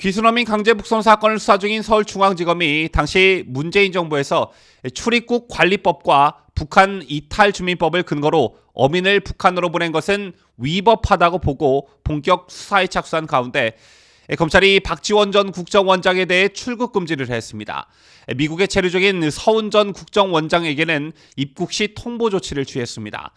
귀순어민 강제 북송 사건을 수사 중인 서울중앙지검이 당시 문재인 정부에서 출입국 관리법과 북한 이탈 주민법을 근거로 어민을 북한으로 보낸 것은 위법하다고 보고 본격 수사에 착수한 가운데 검찰이 박지원 전 국정원장에 대해 출국 금지를 했습니다. 미국에 체류 중인 서훈 전 국정원장에게는 입국 시 통보 조치를 취했습니다.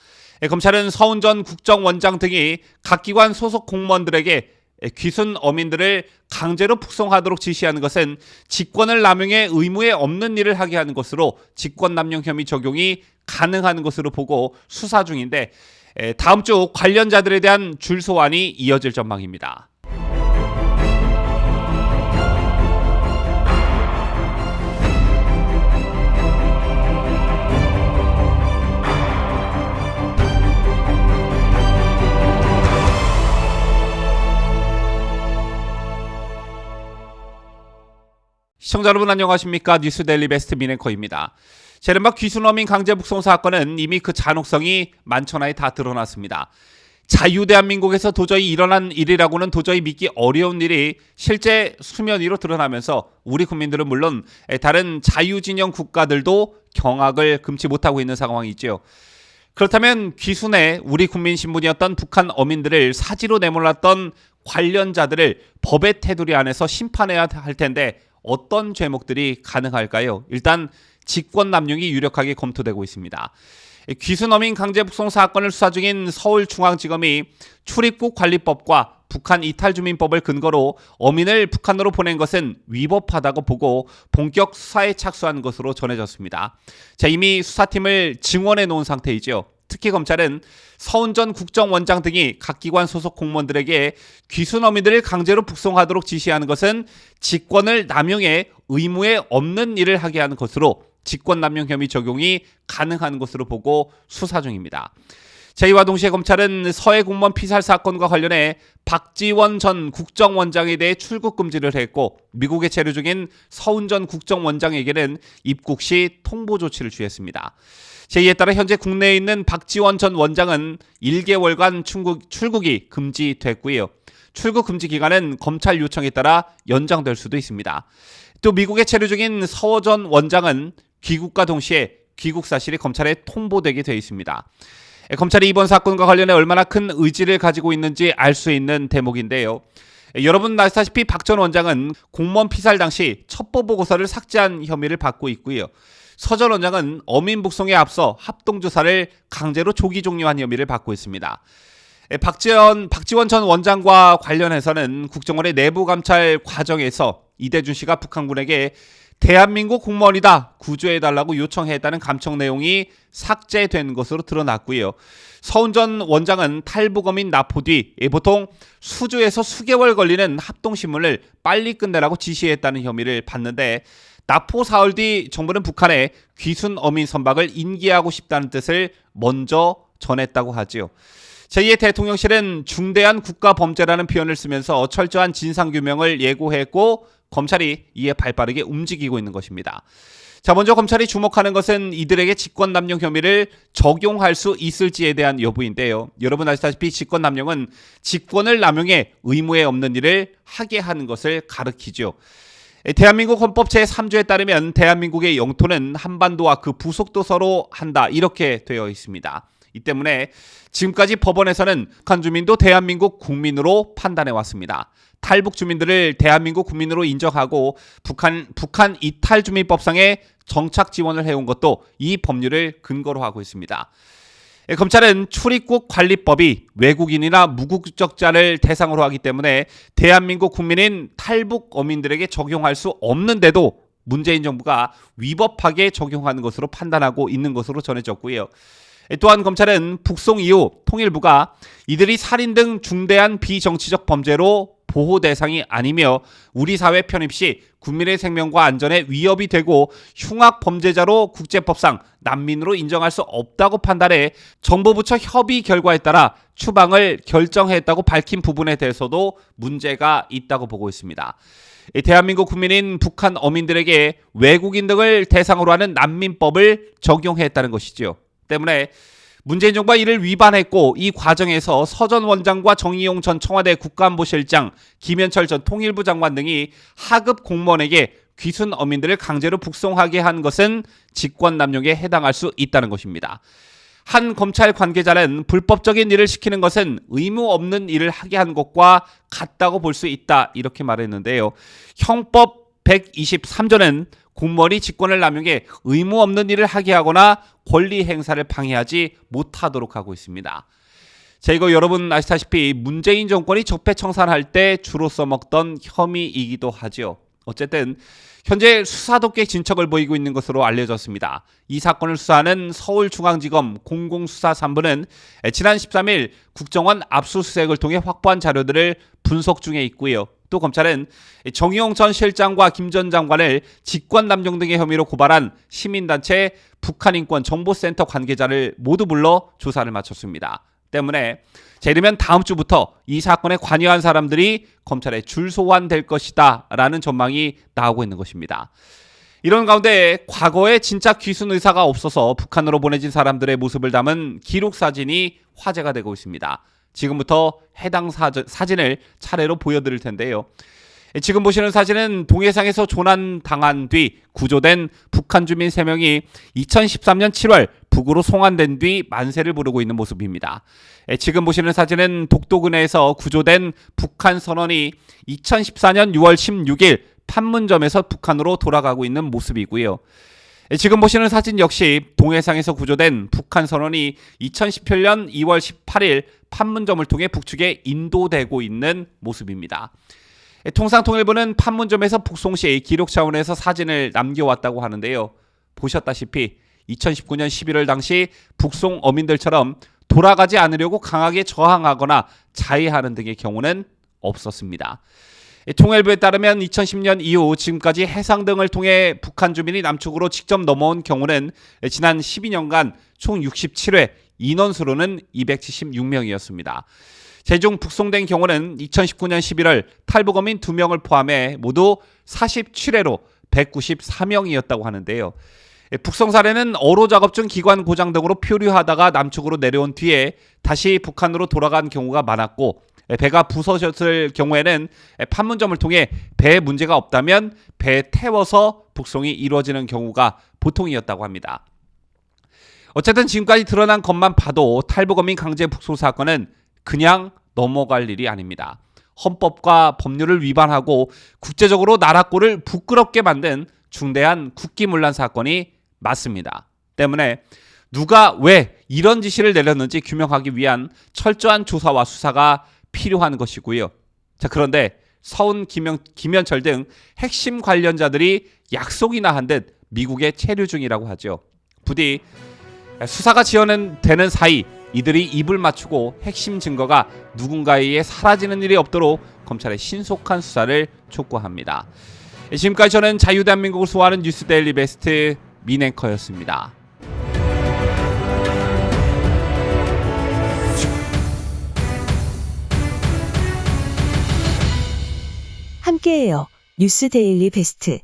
검찰은 서훈 전 국정원장 등이 각 기관 소속 공무원들에게 귀순 어민들을 강제로 북송하도록 지시하는 것은 직권을 남용해 의무에 없는 일을 하게 하는 것으로 직권남용 혐의 적용이 가능한 것으로 보고 수사 중인데 다음 주 관련자들에 대한 줄소환이 이어질 전망입니다. 시청자 여러분 안녕하십니까? 뉴스데일리 베스트 민앵커입니다. 이른바 귀순어민 강제 북송 사건은 이미 그 잔혹성이 만천하에 다 드러났습니다. 자유대한민국에서 도저히 일어난 일이라고는 도저히 믿기 어려운 일이 실제 수면 위로 드러나면서 우리 국민들은 물론 다른 자유진영 국가들도 경악을 금치 못하고 있는 상황이죠. 그렇다면 귀순에 우리 국민 신분이었던 북한 어민들을 사지로 내몰았던 관련자들을 법의 테두리 안에서 심판해야 할 텐데 어떤 죄목들이 가능할까요? 일단 직권남용이 유력하게 검토되고 있습니다. 귀순어민 강제 북송 사건을 수사 중인 서울중앙지검이 출입국 관리법과 북한 이탈주민법을 근거로 어민을 북한으로 보낸 것은 위법하다고 보고 본격 수사에 착수한 것으로 전해졌습니다. 이미 수사팀을 증원해 놓은 상태이죠. 특히 검찰은 서훈 전 국정원장 등이 각 기관 소속 공무원들에게 귀순어민들을 강제로 북송하도록 지시하는 것은 직권을 남용해 의무에 없는 일을 하게 하는 것으로 직권남용 혐의 적용이 가능한 것으로 보고 수사 중입니다. 이와 동시에 검찰은 서해 공무원 피살 사건과 관련해 박지원 전 국정원장에 대해 출국 금지를 했고 미국에 체류 중인 서훈 전 국정원장에게는 입국 시 통보 조치를 취했습니다. 이에 따라 현재 국내에 있는 박지원 전 원장은 1개월간 출국이 금지됐고요. 출국 금지 기간은 검찰 요청에 따라 연장될 수도 있습니다. 또 미국에 체류 중인 서 전 원장은 귀국과 동시에 귀국 사실이 검찰에 통보되게 되어 있습니다. 검찰이 이번 사건과 관련해 얼마나 큰 의지를 가지고 있는지 알 수 있는 대목인데요. 여러분 아시다시피 박 전 원장은 공무원 피살 당시 첩보보고서를 삭제한 혐의를 받고 있고요. 서 전 원장은 어민 북송에 앞서 합동조사를 강제로 조기 종료한 혐의를 받고 있습니다. 박지원 전 원장과 관련해서는 국정원의 내부감찰 과정에서 이대준 씨가 북한군에게 대한민국 공무원이다 구조해달라고 요청했다는 감청 내용이 삭제된 것으로 드러났고요. 서훈 전 원장은 탈북어민 납포 뒤 보통 수주에서 수개월 걸리는 합동신문을 빨리 끝내라고 지시했다는 혐의를 받는데 납포 사흘 뒤 정부는 북한에 귀순 어민 선박을 인계하고 싶다는 뜻을 먼저 전했다고 하지요. 제2의 대통령실은 중대한 국가범죄라는 표현을 쓰면서 철저한 진상규명을 예고했고 검찰이 이에 발빠르게 움직이고 있는 것입니다. 먼저 검찰이 주목하는 것은 이들에게 직권남용 혐의를 적용할 수 있을지에 대한 여부인데요. 여러분 아시다시피 직권남용은 직권을 남용해 의무에 없는 일을 하게 하는 것을 가리키죠. 대한민국 헌법 제3조에 따르면 대한민국의 영토는 한반도와 그 부속도서로 한다 이렇게 되어 있습니다. 이 때문에 지금까지 법원에서는 북한 주민도 대한민국 국민으로 판단해 왔습니다. 탈북 주민들을 대한민국 국민으로 인정하고 북한 이탈 주민법상의 정착 지원을 해온 것도 이 법률을 근거로 하고 있습니다. 검찰은 출입국 관리법이 외국인이나 무국적자를 대상으로 하기 때문에 대한민국 국민인 탈북 어민들에게 적용할 수 없는데도 문재인 정부가 위법하게 적용하는 것으로 판단하고 있는 것으로 전해졌고요. 또한 검찰은 북송 이후 통일부가 이들이 살인 등 중대한 비정치적 범죄로 보호 대상이 아니며 우리 사회 편입 시 국민의 생명과 안전에 위협이 되고 흉악 범죄자로 국제법상 난민으로 인정할 수 없다고 판단해 정부 부처 협의 결과에 따라 추방을 결정했다고 밝힌 부분에 대해서도 문제가 있다고 보고 있습니다. 대한민국 국민인 북한 어민들에게 외국인 등을 대상으로 하는 난민법을 적용했다는 것이죠. 때문에 문재인 정부가 이를 위반했고 이 과정에서 서 전 원장과 정의용 전 청와대 국가안보실장, 김현철 전 통일부 장관 등이 하급 공무원에게 귀순 어민들을 강제로 북송하게 한 것은 직권남용에 해당할 수 있다는 것입니다. 한 검찰 관계자는 불법적인 일을 시키는 것은 의무 없는 일을 하게 한 것과 같다고 볼 수 있다 이렇게 말했는데요. 형법 123조는 공무원이 직권을 남용해 의무 없는 일을 하게 하거나 권리 행사를 방해하지 못하도록 하고 있습니다. 자, 이거 여러분 아시다시피 문재인 정권이 적폐청산할 때 주로 써먹던 혐의이기도 하죠. 어쨌든 현재 수사독계 진척을 보이고 있는 것으로 알려졌습니다. 이 사건을 수사하는 서울중앙지검 공공수사 3부는 지난 13일 국정원 압수수색을 통해 확보한 자료들을 분석 중에 있고요. 또 검찰은 정의용 전 실장과 김 전 장관을 직권남용 등의 혐의로 고발한 시민단체 북한인권정보센터 관계자를 모두 불러 조사를 마쳤습니다. 때문에 이르면 다음 주부터 이 사건에 관여한 사람들이 검찰에 줄 소환될 것이다 라는 전망이 나오고 있는 것입니다. 이런 가운데 과거에 진짜 귀순 의사가 없어서 북한으로 보내진 사람들의 모습을 담은 기록사진이 화제가 되고 있습니다. 지금부터 해당 사진을 차례로 보여드릴 텐데요. 지금 보시는 사진은 동해상에서 조난당한 뒤 구조된 북한 주민 3명이 2013년 7월 북으로 송환된 뒤 만세를 부르고 있는 모습입니다. 지금 보시는 사진은 독도근해에서 구조된 북한 선원이 2014년 6월 16일 판문점에서 북한으로 돌아가고 있는 모습이고요. 지금 보시는 사진 역시 동해상에서 구조된 북한 선원이 2018년 2월 18일 판문점을 통해 북측에 인도되고 있는 모습입니다. 통상통일부는 판문점에서 북송 시 기록 차원에서 사진을 남겨왔다고 하는데요. 보셨다시피 2019년 11월 당시 북송 어민들처럼 돌아가지 않으려고 강하게 저항하거나 자해하는 등의 경우는 없었습니다. 통일부에 따르면 2010년 이후 지금까지 해상 등을 통해 북한 주민이 남측으로 직접 넘어온 경우는 지난 12년간 총 67회, 인원수로는 276명이었습니다. 최종 북송된 경우는 2019년 11월 탈북어민 2명을 포함해 모두 47회로 194명이었다고 하는데요. 북송 사례는 어로 작업 중 기관 고장 등으로 표류하다가 남측으로 내려온 뒤에 다시 북한으로 돌아간 경우가 많았고, 배가 부서졌을 경우에는 판문점을 통해 배에 문제가 없다면 배에 태워서 북송이 이루어지는 경우가 보통이었다고 합니다. 어쨌든 지금까지 드러난 것만 봐도 탈북어민 강제 북송 사건은 그냥 넘어갈 일이 아닙니다. 헌법과 법률을 위반하고 국제적으로 나라꼴을 부끄럽게 만든 중대한 국기문란 사건이 맞습니다. 때문에 누가 왜 이런 지시를 내렸는지 규명하기 위한 철저한 조사와 수사가 필요한 것이고요. 자, 그런데 서훈, 김현철 등 핵심 관련자들이 약속이나 한 듯 미국에 체류 중이라고 하죠. 부디 수사가 지연되는 사이 이들이 입을 맞추고 핵심 증거가 누군가에 의해 사라지는 일이 없도록 검찰의 신속한 수사를 촉구합니다. 지금까지 저는 자유대한민국을 소화하는 뉴스데일리 베스트 민앵커였습니다. 함께해요. 뉴스데일리 베스트.